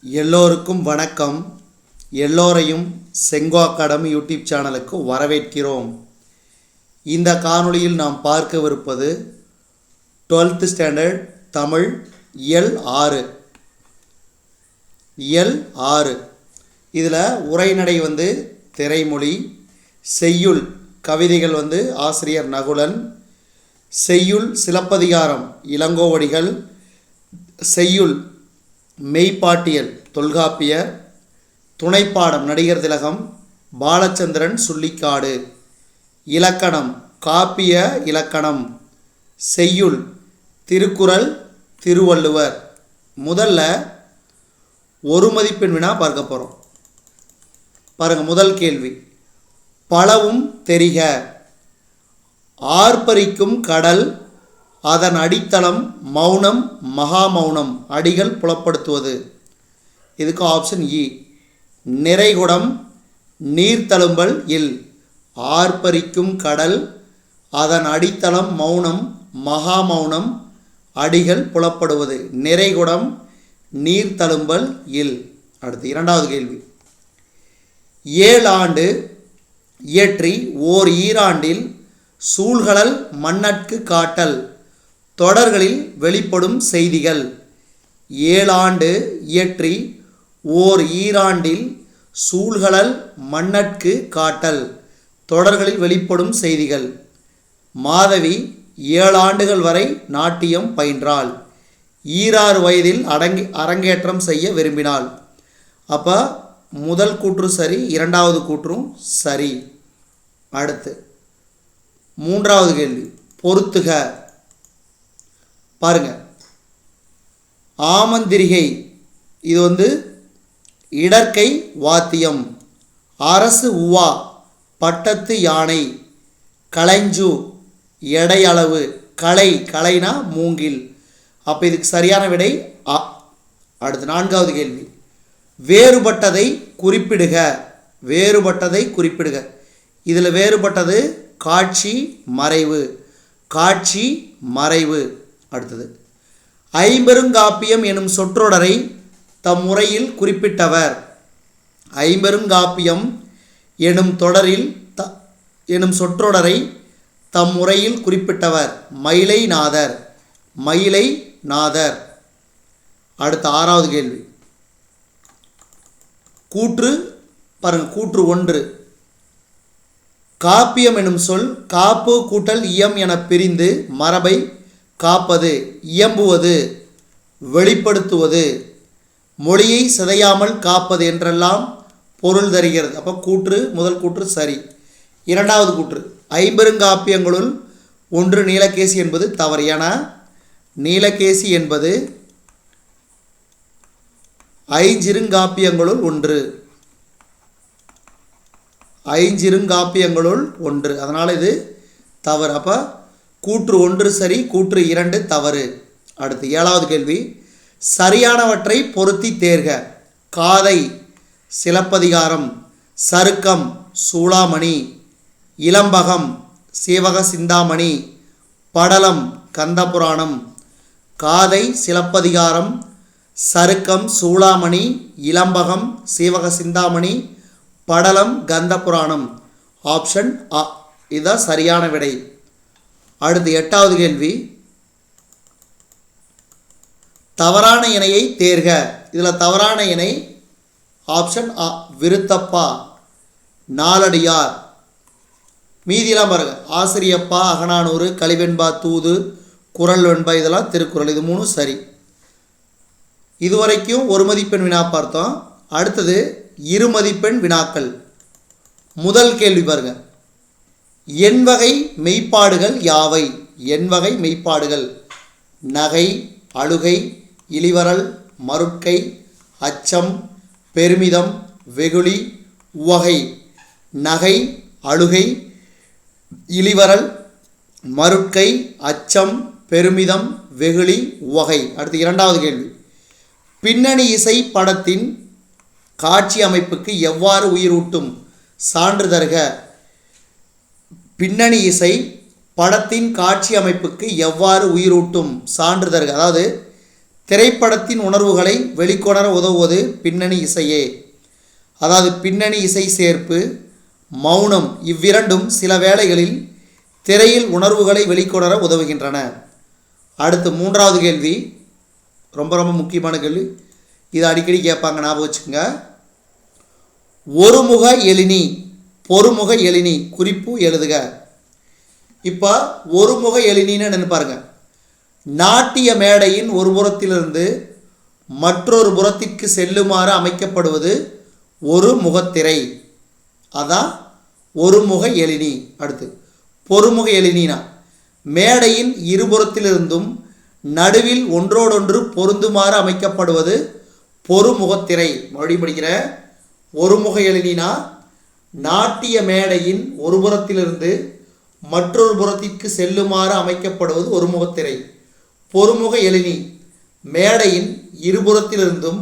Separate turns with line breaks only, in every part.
எல்லோருக்கும் வணக்கம். எல்லோரையும் செங்கோ அகாடமி யூடியூப் சேனலுக்கு வரவேற்கிறோம். இந்த காணொளியில் நாம் பார்க்கவிருப்பது 12th ஸ்டாண்டர்ட் தமிழ் இயல் 6. இதில் உரைநடை திரைமொழி, செய்யுள் கவிதைகள் ஆசிரியர் நகுலன், செய்யுள் சிலப்பதிகாரம் இளங்கோவடிகள், செய்யுள் மெய்ப்பாட்டியல் தொல்காப்பியர், துணைப்பாடம் நடிகர் திலகம், பாலச்சந்திரன் சுள்ளிக்காடு, இலக்கணம் காப்பிய இலக்கணம், செய்யுள் திருக்குறள் திருவள்ளுவர். முதல்ல ஒரு மதிப்பெண் வினா பார்க்க போகிறோம். பாருங்கள், முதல் கேள்வி. பலவும் தெரிக. ஆர்ப்பரிக்கும் கடல், அதன் அடித்தளம் மௌனம் மகாமௌனம், அடிகள் புலப்படுத்துவது. இதுக்கு ஆப்ஷன் இ. நிறைகுடம் நீர்த்தழும்பல் இல். ஆர்ப்பரிக்கும் கடல், அதன் அடித்தளம் மௌனம் மகாமௌனம், அடிகள் புலப்படுவது. நிறைகுடம் நீர்த்தழும்பல் இல். அடுத்து இரண்டாவது கேள்வி. 7 ஆண்டு இயற்றி ஓர் ஈராண்டில் சூழ்கழல் மன்னற்கு காட்டல். தொடர்களில் வெளிப்படும் செய்திகள். 7 ஆண்டு இயற்றி ஓர் ஈராண்டில் சூழ்கழல் மன்னற்கு காட்டல். தொடர்களில் வெளிப்படும் செய்திகள். மாதவி 7 ஆண்டுகள் வரை நாட்டியம் பயின்றாள். 26 வயதில் அரங்கேற்றம் செய்ய விரும்பினாள். அப்போ முதல் கூற்று சரி, இரண்டாவது கூற்றும் சரி. அடுத்து மூன்றாவது கேள்வி. பொறுத்துக. பாருங்க, ஆமந்திரிகை இது இடர்க்கை வாத்தியம். அரசு உவா பட்டத்து யானை. களைஞ்சு எடையளவு. களைனா மூங்கில். அப்போ இதுக்கு சரியான விடை அ. அடுத்து நான்காவது கேள்வி. வேறுபட்டதை குறிப்பிடுக. வேறுபட்டதை குறிப்பிடுக. இதில் வேறுபட்டது காட்சி மறைவு. காட்சி மறைவு. அடுத்தது ஐம்பெருங்காப்பியம் எனும் சொற்றொடரை தம் உரையில் குறிப்பிட்டவர். ஐம்பெருங்காப்பியம் எனும் தொடரில் எனும் சொற்றொடரை தம் உரையில் குறிப்பிட்டவர் மயிலை நாதர். மயிலை நாதர். அடுத்த ஆறாவது கேள்வி. கூற்று பாருங்க, கூற்று 1. காப்பியம் எனும் சொல் காப்பு கூட்டல் இயம் என பிரிந்து மரபை காப்பது, இயம்புவது, வெளிப்படுத்துவது, மொழியை சிதையாமல் காப்பது என்றெல்லாம் பொருள் தருகிறது. அப்போ கூற்று முதல் கூற்று சரி. இரண்டாவது கூற்று ஐம்பெருங்காப்பியங்களுள் ஒன்று நீலகேசி என்பது தவறு. என நீலகேசி என்பது ஐஞ்சிறுங்காப்பியங்களுள் ஒன்று. ஐஞ்சிறுங்காப்பியங்களுள் ஒன்று. அதனால் இது தவறு. அப்போ கூற்று 1 சரி, கூற்று 2 தவறு. அடுத்து ஏழாவது கேள்வி. சரியானவற்றை பொருத்தி தேர்க. காதை சிலப்பதிகாரம், சருக்கம் சூளாமணி, இளம்பகம் சீவக சிந்தாமணி, படலம் கந்தபுராணம். காதை சிலப்பதிகாரம், சருக்கம் சூளாமணி, இளம்பகம் சீவக சிந்தாமணி, படலம் கந்தபுராணம். ஆப்ஷன் அ. இதுதான் சரியான விடை. அடுத்து எட்டாவது கேள்வி. தவறான இணையை தேர்க. இதில் தவறான இணை ஆப்ஷன் அ. விருத்தப்பா, நாலடியார். மீதியெல்லாம் பாருங்க. ஆசிரியப்பா, அகநானூறு, கலிவெண்பா, தூது, குறள் வெண்பா, இதெல்லாம் திருக்குறள். இது 3 சரி. இதுவரைக்கும் ஒரு மதிப்பெண் வினா பார்த்தோம். அடுத்தது இரு மதிப்பெண் வினாக்கள். முதல் கேள்வி பாருங்க. எண்வகை மெய்ப்பாடுகள் யாவை? எண்வகை மெய்ப்பாடுகள். நகை, அழுகை, இளிவரல், மருட்கை, அச்சம், பெருமிதம், வெகுளி, உவகை. நகை, அழுகை, இளிவரல், மருட்கை, அச்சம், பெருமிதம், வெகுளி, உவகை. அடுத்து இரண்டாவது கேள்வி. பின்னணி இசை படத்தின் காட்சி அமைப்புக்கு எவ்வாறு உயிரூட்டும்? சான்று தருக. பின்னணி இசை படத்தின் காட்சி அமைப்புக்கு எவ்வாறு உயிரூட்டும்? சான்று தருக. அதாவது திரைப்படத்தின் உணர்வுகளை வெளிக்கொணர உதவுவது பின்னணி இசையே. அதாவது பின்னணி இசை சேர்ப்பு, மௌனம் இவ்விரண்டும் சில வேளைகளில் திரையில் உணர்வுகளை வெளிக்கொணர உதவுகின்றன. அடுத்து 3வது கேள்வி, ரொம்ப ரொம்ப முக்கியமான கேள்வி. இது அடிக்கடி கேட்பாங்க, ஞாபகம் வச்சுக்கோங்க. ஒருமுக எழினி, பொறுமுக எழினி குறிப்பு எழுதுக. இப்போ ஒருமுக எழினின்னு என்னன்னு பாருங்க. நாட்டிய மேடையின் ஒரு புறத்திலிருந்து மற்றொரு புறத்திற்கு செல்லுமாறு அமைக்கப்படுவது ஒரு முகத்திரை, அதான் ஒருமுக எழினி. அடுத்து பொறுமுக எழினினா மேடையின் இருபுறத்திலிருந்தும் நடுவில் ஒன்றோடொன்று பொருந்துமாறு அமைக்கப்படுவது பொறுமுகத்திரை. மறுபடியும் படிக்கிற, ஒருமுக எழினினா நாட்டிய மேடையின் ஒரு புறத்திலிருந்து மற்றொரு புறத்திற்கு செல்லுமாறு அமைக்கப்படுவது ஒரு முகத்திரை. பொறுமுக எழினி மேடையின் இருபுறத்திலிருந்தும்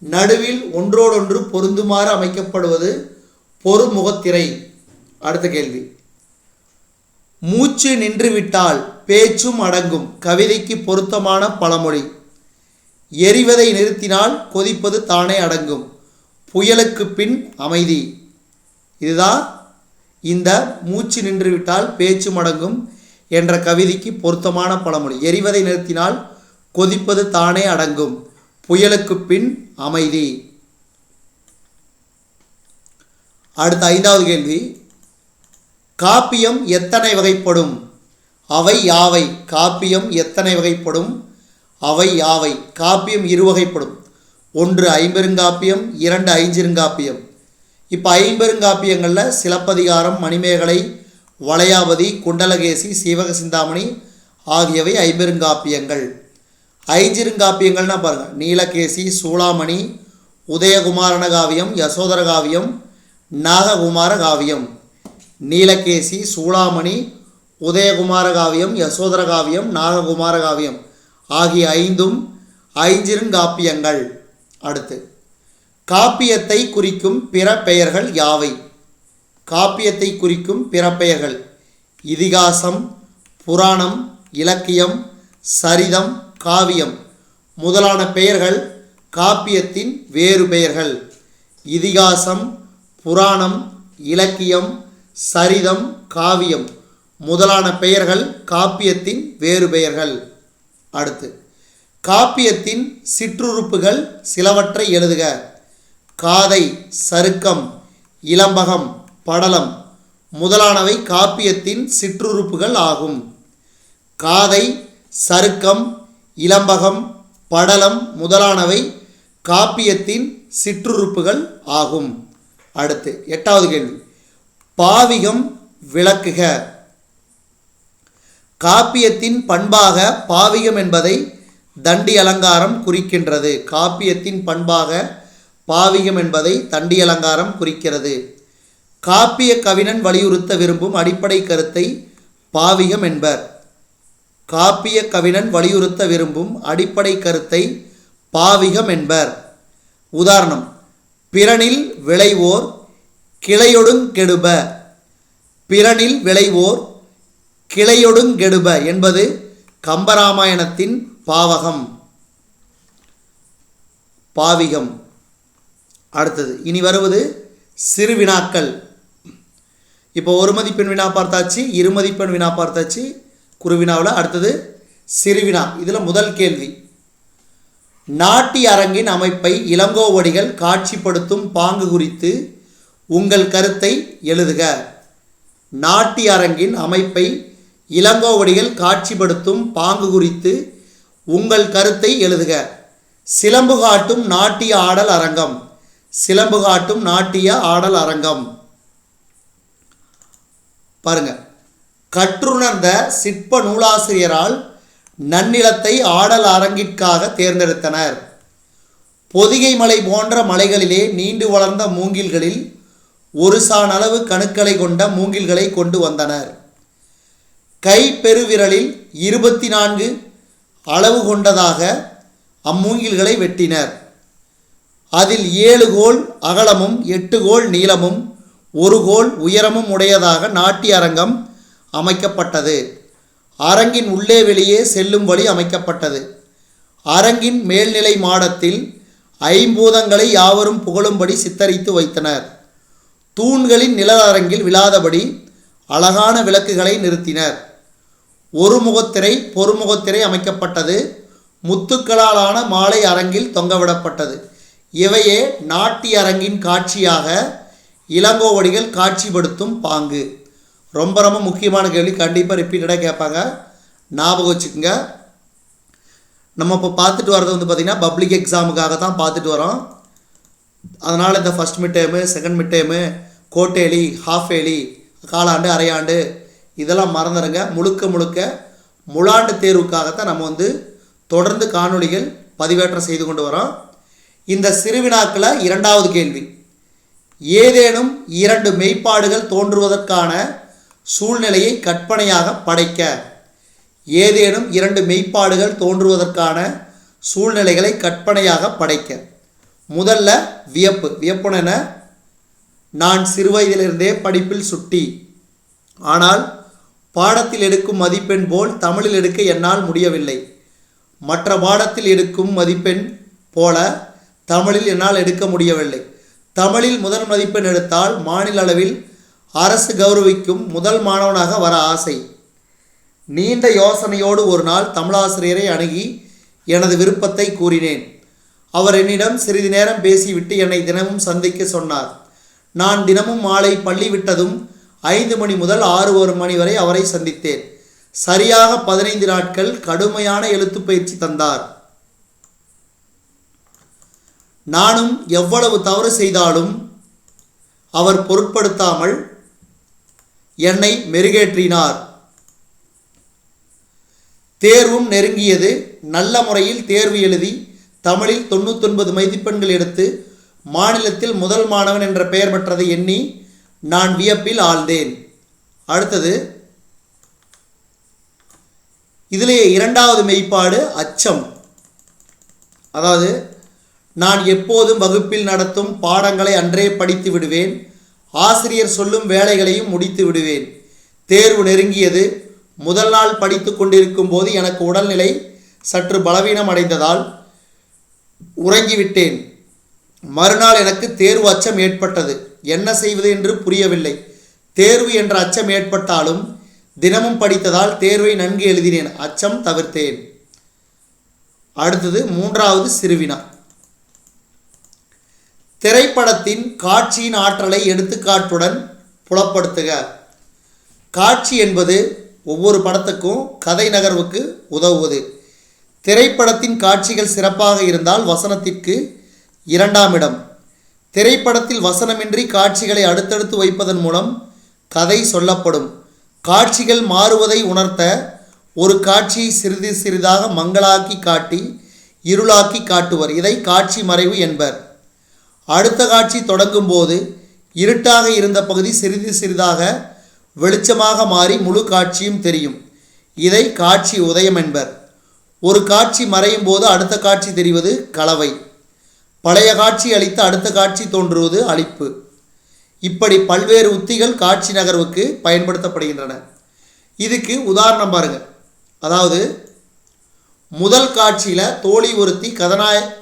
நடுவில் ஒன்றோடொன்று பொருந்துமாறு அமைக்கப்படுவது பொறுமுகத்திரை. அடுத்த கேள்வி, மூச்சு நின்றுவிட்டால் பேச்சும் அடங்கும் கவிதைக்கு பொருத்தமான பழமொழி. எரிவதை நிறுத்தினால் கொதிப்பது தானே அடங்கும், புயலுக்கு பின் அமைதி. இதுதான் இந்த மூச்சு நின்றுவிட்டால் பேச்சும் அடங்கும் என்ற கவிதைக்கு பொருத்தமான பழமொழி. எரிவதை நிறுத்தினால் கொதிப்பது தானே அடங்கும், புயலுக்கு பின் அமைதி. அடுத்த 5வது கேள்வி, காப்பியம் எத்தனை வகைப்படும்? அவை யாவை? காப்பியம் எத்தனை வகைப்படும்? அவை யாவை? காப்பியம் 2 வகைப்படும். 1 ஐம்பெருங்காப்பியம், 2 ஐஞ்சிறுங்காப்பியம். இப்போ ஐம்பெருங்காப்பியங்களில் சிலப்பதிகாரம், மணிமேகலை, வளையாபதி, குண்டலகேசி, சீவக சிந்தாமணி ஆகியவை ஐம்பெருங்காப்பியங்கள். ஐஞ்சிறுங்காப்பியங்கள்னா பாருங்கள், நீலகேசி, சூளாமணி, உதயகுமாரன காவியம், யசோதர காவியம், நாககுமார காவியம். நீலகேசி, சூளாமணி, உதயகுமார காவியம், யசோதர காவியம், நாககுமார காவியம் ஆகிய 5ம் ஐஞ்சிறுங்காப்பியங்கள். அடுத்து காப்பியத்தை குறிக்கும் பிற பெயர்கள் யாவை? காப்பியத்தை குறிக்கும் பிற பெயர்கள் இதிகாசம், புராணம், இலக்கியம், சரிதம், காவியம் முதலான பெயர்கள் காப்பியத்தின் வேறு பெயர்கள். இதிகாசம், புராணம், இலக்கியம், சரிதம், காவியம் முதலான பெயர்கள் காப்பியத்தின் வேறு பெயர்கள். அடுத்து காப்பியத்தின் சிற்றுறுப்புகள் சிலவற்றை எழுதுக. காதை, சருக்கம், இலம்பகம், படலம் முதலானவை காப்பியத்தின் சிற்றுறுப்புகள் ஆகும். காதை, சருக்கம், இலம்பகம், படலம் முதலானவை காப்பியத்தின் சிற்றுறுப்புகள் ஆகும். அடுத்து 8வது கேள்வி, பாவிகம் விளக்குக. காப்பியத்தின் பண்பாக பாவிகம் என்பதை தண்டி அலங்காரம் குறிக்கின்றது. காப்பியத்தின் பண்பாக பாவிகம் என்பதை தண்டி அலங்காரம் குறிக்கிறது. காப்பிய கவிஞன் வலியுறுத்த விரும்பும் அடிப்படை கருத்தை பாவிகம் என்பர். காப்பிய கவிஞன் வலியுறுத்த விரும்பும் அடிப்படை கருத்தை பாவிகம் என்பர். உதாரணம், பிறனில் விளைவோர் கிளையொடுங்கெடுப. பிறனில் விளைவோர் கிளையொடுங்கெடுப என்பது கம்பராமாயணத்தின் பாவகம், பாவிகம். அடுத்தது இனி வருவது சிறுவினாக்கள். இப்போ ஒரு மதிப்பெண் வினா பார்த்தாச்சு, 2 மதிப்பெண் வினா பார்த்தாச்சு குறுவினாவில். அடுத்தது சிறுவினா. இதில் முதல் கேள்வி, நாட்டிய அரங்கின் அமைப்பை இளங்கோவடிகள் காட்சிப்படுத்தும் பாங்கு குறித்து உங்கள் கருத்தை எழுதுக. நாட்டிய அரங்கின் அமைப்பை இளங்கோவடிகள் காட்சிப்படுத்தும் பாங்கு குறித்து உங்கள் கருத்தை எழுதுக. சிலம்பு காட்டும் நாட்டிய ஆடல் அரங்கம். சிலம்பு காட்டும் நாட்டிய ஆடல் அரங்கம். பாருங்க, கற்றுணர்ந்த சிற்ப நூலாசிரியரால் நன்னிலத்தை ஆடல் அரங்கிற்காக தேர்ந்தெடுத்தனர். பொதிகை மலை போன்ற மலைகளிலே நீண்டு வளர்ந்த மூங்கில்களில் ஒரு சான் அளவு கணுக்களை கொண்ட மூங்கில்களை கொண்டு வந்தனர். கை பெருவிரலில் 24 அளவு கொண்டதாக அம்மூங்கில்களை வெட்டினர். அதில் 7 கோல் அகலமும் 8 கோல் நீளமும் 1 கோல் உயரமும் உடையதாக நாட்டிய அரங்கம் அமைக்கப்பட்டது. அரங்கின் உள்ளே வெளியே செல்லும் வழி அமைக்கப்பட்டது. அரங்கின் மேல்நிலை மாடத்தில் ஐம்பூதங்களை யாவரும் புகழும்படி சித்தரித்து வைத்தனர். தூண்களின் நிழல் அரங்கில் விழாதபடி அழகான விளக்குகளை நிறுத்தினர். ஒரு முகத்திரை பொறுமுகத்திரை அமைக்கப்பட்டது. முத்துக்களாலான மாலை அரங்கில் தொங்கவிடப்பட்டது. இவையே நாட்டிய அரங்கின் காட்சியாக இளங்கோவடிகள் காட்சிப்படுத்தும் பாங்கு. ரொம்ப ரொம்ப முக்கியமான கேள்வி, கண்டிப்பாக ரிப்பீட்டடாக கேட்பாங்க, ஞாபகம் வச்சுக்கோங்க. நம்ம இப்போ பார்த்துட்டு வர்றது பார்த்திங்கன்னா பப்ளிக் எக்ஸாமுக்காக தான் பார்த்துட்டு வரோம். அதனால் இந்த first mid term, second mid term, quarterly, half yearly, காலாண்டு, அரையாண்டு இதெல்லாம் மறந்துடுங்க. முழுக்க முழுக்க முழாண்டு தேர்வுக்காகத்தான் நம்ம தொடர்ந்து காணொளிகள் பதிவேற்றம் செய்து கொண்டு வரோம். இந்த சிறுவினாக்களில் இரண்டாவது கேள்வி, ஏதேனும் இரண்டு மெய்ப்பாடுகள் தோன்றுவதற்கான சூழ்நிலையை கற்பனையாக படைக்க. ஏதேனும் இரண்டு மெய்ப்பாடுகள் தோன்றுவதற்கான சூழ்நிலைகளை கற்பனையாக படைக்க. முதல்ல வியப்பு. வியப்புன என்ன? நான் சிறுவயதிலிருந்தே படிப்பில் சுட்டி, ஆனால் பாடத்தில் எடுக்கும் மதிப்பெண் போல் தமிழில் எடுக்க என்னால் முடியவில்லை. மற்ற பாடத்தில் எடுக்கும் மதிப்பெண் போல தமிழில் என்னால் எடுக்க முடியவில்லை. தமிழில் முதல் மதிப்பெண் எடுத்தால் மாநில அளவில் அரசு கௌரவிக்கும் முதல் மாணவனாக வர ஆசை. நீண்ட யோசனையோடு ஒரு நாள் தமிழாசிரியரை அணுகி எனது விருப்பத்தை கூறினேன். அவர் என்னிடம் சிறிது நேரம் பேசிவிட்டு என்னை தினமும் சந்திக்க சொன்னார். நான் தினமும் மாலை பள்ளி விட்டதும் 5 மணி முதல் 6 மணி வரை அவரை சந்தித்தேன். சரியாக 15 நாட்கள் கடுமையான எழுத்து பயிற்சி தந்தார். நானும் எவ்வளவு தவறு செய்தாலும் அவர் பொருட்படுத்தாமல் என்னை மெருகேற்றினார். தேர்வும் நெருங்கியது. நல்ல முறையில் தேர்வு எழுதி தமிழில் 99 மதிப்பெண்கள் எடுத்து மாநிலத்தில் முதல் மாணவன் என்ற பெயர் பெற்றதை எண்ணி நான் வியப்பில் ஆழ்ந்தேன். அடுத்தது, இதிலே இரண்டாவது மெய்ப்பாடு அச்சம். அதாவது, நான் எப்போதும் வகுப்பில் நடத்தும் பாடங்களை அன்றே படித்து விடுவேன். ஆசிரியர் சொல்லும் வேலைகளையும் முடித்து விடுவேன். தேர்வு நெருங்கியது. முதல் நாள் படித்து கொண்டிருக்கும் போது எனக்கு உடல்நிலை சற்று பலவீனம் அடைந்ததால் உறங்கிவிட்டேன். மறுநாள் எனக்கு தேர்வு அச்சம் ஏற்பட்டது. என்ன செய்வது என்று புரியவில்லை. தேர்வு என்ற அச்சம் ஏற்பட்டாலும் தினமும் படித்ததால் தேர்வை நன்கு எழுதினேன். அச்சம் தவிர்த்தேன். அடுத்தது மூன்றாவது சிறுவினா. திரைப்படத்தின் காட்சியின் ஆற்றலை எடுத்துக்காட்டுடன் புலப்படுத்துக. காட்சி என்பது ஒவ்வொரு படத்துக்கும் கதை நகர்வுக்கு உதவுவது. திரைப்படத்தின் காட்சிகள் சிறப்பாக இருந்தால் வசனத்திற்கு 2ஆம் இடம். திரைப்படத்தில் வசனமின்றி காட்சிகளை அடுத்தடுத்து வைப்பதன் மூலம் கதை சொல்லப்படும். காட்சிகள் மாறுவதை உணர்த்த ஒரு காட்சியை சிறிது சிறிதாக மங்களாக்கி காட்டி இருளாக்கி காட்டுவர். இதை காட்சி மறைவு என்பர். அடுத்த காட்சி தொடங்கும் போது இருட்டாக இருந்த பகுதி சிறிது சிறிதாக வெளிச்சமாக மாறி முழு காட்சியும் தெரியும். இதை காட்சி உதயம் என்பர். ஒரு காட்சி மறையும் போது அடுத்த காட்சி தெரிவது கலவை. பழைய காட்சி அளித்து அடுத்த காட்சி தோன்றுவது அளிப்பு. இப்படி பல்வேறு உத்திகள் காட்சி நகர்வுக்கு பயன்படுத்தப்படுகின்றன. இதுக்கு உதாரணம் பாருங்க. அதாவது, முதல் காட்சியில் தோழி ஒருத்தி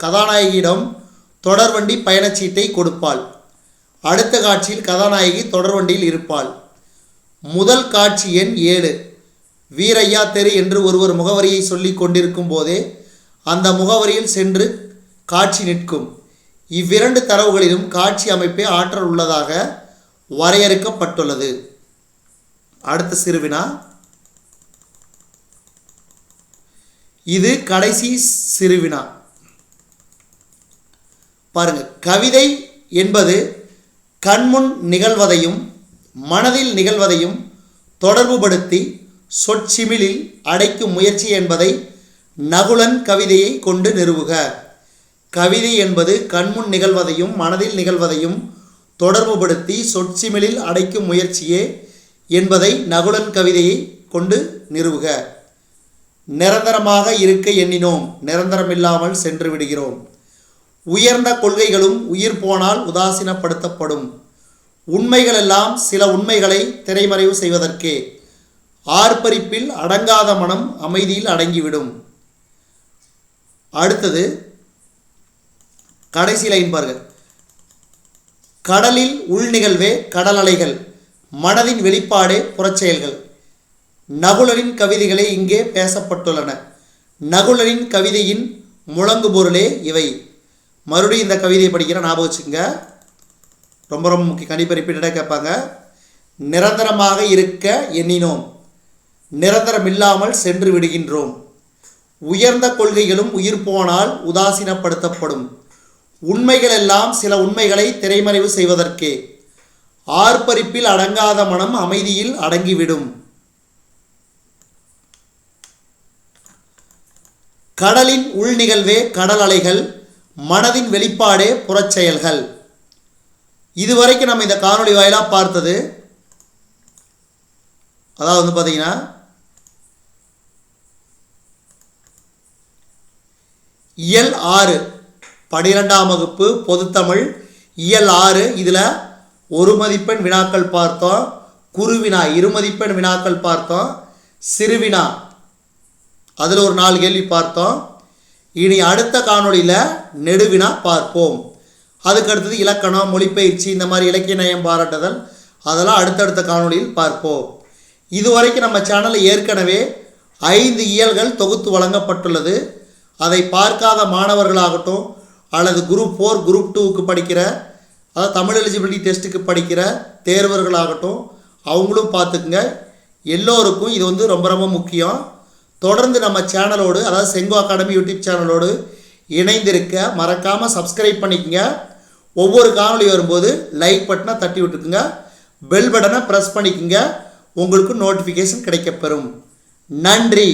கதாநாயகியிடம் தொடர்வண்டி பயணச்சீட்டை கொடுப்பாள். அடுத்த காட்சியில் கதாநாயகி தொடர்வண்டியில் இருப்பாள். முதல் காட்சி எண் 7. வீரையா தெரு என்று ஒருவர் முகவரியை சொல்லி கொண்டிருக்கும் போதே அந்த முகவரியில் சென்று காட்சி நிற்கும். இவ்விரண்டு தரவுகளிலும் காட்சி அமைப்பே ஆற்றல் உள்ளதாக வரையறுக்கப்பட்டுள்ளது. அடுத்த சிறுவினா. இது கடைசி சிறுவினா. பாருங்க, கவிதை என்பது கண்முன் நிகழ்வதையும் மனதில் நிகழ்வதையும் தொடர்புபடுத்தி சொற்சிமிழில் அடைக்கும் முயற்சி என்பதை நகுலன் கவிதையை கொண்டு நிறுவுக. கவிதை என்பது கண்முன் நிகழ்வதையும் மனதில் நிகழ்வதையும் தொடர்புபடுத்தி சொற்சிமிழில் அடைக்கும் முயற்சியே என்பதை நகுலன் கவிதையை கொண்டு நிறுவுக. நிரந்தரமாக இருக்க எண்ணினோம், நிரந்தரமில்லாமல் சென்று விடுகிறோம். உயர்ந்த கொள்கைகளும் உயிர் போனால் உதாசீனப்படுத்தப்படும். உண்மைகள் எல்லாம் சில உண்மைகளை திரைமறைவு செய்வதற்கே. ஆர்ப்பரிப்பில் அடங்காத மனம் அமைதியில் அடங்கிவிடும். அடுத்தது கடைசி லைன் பாருங்க. கடலில் உள்நிகழ்வே கடல் அலைகள், மனதின் வெளிப்பாடே புறச்செயல்கள். நகுலரின் கவிதைகளே இங்கே பேசப்பட்டுள்ளன. நகுலரின் கவிதையின் முழங்கு பொருளே இவை. மறுபடியும் இந்த கவிதையை படிக்கிற ஞாபகம் வச்சுக்கோங்க, ரொம்ப ரொம்ப முக்கியம். கண்டிப்பாக ரிப்பீட்டடாக கேட்பாங்க. நிரந்தரமாக இருக்க எண்ணினோம், நிரந்தரம் இல்லாமல் சென்று விடுகின்றோம். உயர்ந்த கொள்கைகளும் உயிர் போனால் உதாசீனப்படுத்தப்படும். உண்மைகள் எல்லாம் சில உண்மைகளை திரைமறைவு செய்வதற்கே. ஆர்ப்பரிப்பில் அடங்காத மனம் அமைதியில் அடங்கிவிடும். கடலின் உள்நிகழ்வே கடல் அலைகள், மனதின் வெளிப்பாடே புறச்செயல்கள். இதுவரைக்கும் நம்ம இந்த காணொளி வாயிலாக பார்த்தது, அதாவது பார்த்தீங்கன்னா இயல் 6 12ஆம் வகுப்பு பொதுத்தமிழ் இயல் 6. இதில் ஒரு மதிப்பெண் வினாக்கள் பார்த்தோம், குறுவினா 2 மதிப்பெண் வினாக்கள் பார்த்தோம், சிறுவினா அதில் ஒரு 4 கேள்வி பார்த்தோம். இனி அடுத்த காணொளியில் நெடுவினா பார்ப்போம். அதுக்கடுத்தது இலக்கணம், மொழிப்பயிற்சி, இந்த மாதிரி இலக்கிய நயம் பாராட்டுதல், அதெல்லாம் அடுத்தடுத்த காணொளியில் பார்ப்போம். இதுவரைக்கும் நம்ம சேனலில் ஏற்கனவே 5 இயல்கள் தொகுத்து வழங்கப்பட்டுள்ளது. அதை பார்க்காத மாணவர்களாகட்டும் அல்லது குரூப் 4 குரூப் 2க்கு படிக்கிற, அதாவது தமிழ் எலிஜிபிலிட்டி டெஸ்ட்டுக்கு படிக்கிற தேர்வர்களாகட்டும், அவங்களும் பார்த்துக்குங்க. எல்லோருக்கும் இது ரொம்ப ரொம்ப முக்கியம். தொடர்ந்து நம்ம சேனலோடு, அதாவது செங்கோ அகாடமி யூடியூப் சேனலோடு இணைந்திருக்க மறக்காமல் சப்ஸ்கிரைப் பண்ணிக்கங்க. ஒவ்வொரு காணொளி வரும்போது லைக் பட்டனை தட்டி விட்டுக்குங்க, பெல் பட்டனை ப்ரெஸ் பண்ணிக்கோங்க, உங்களுக்கு நோட்டிஃபிகேஷன் கிடைக்கப்பெறும். நன்றி.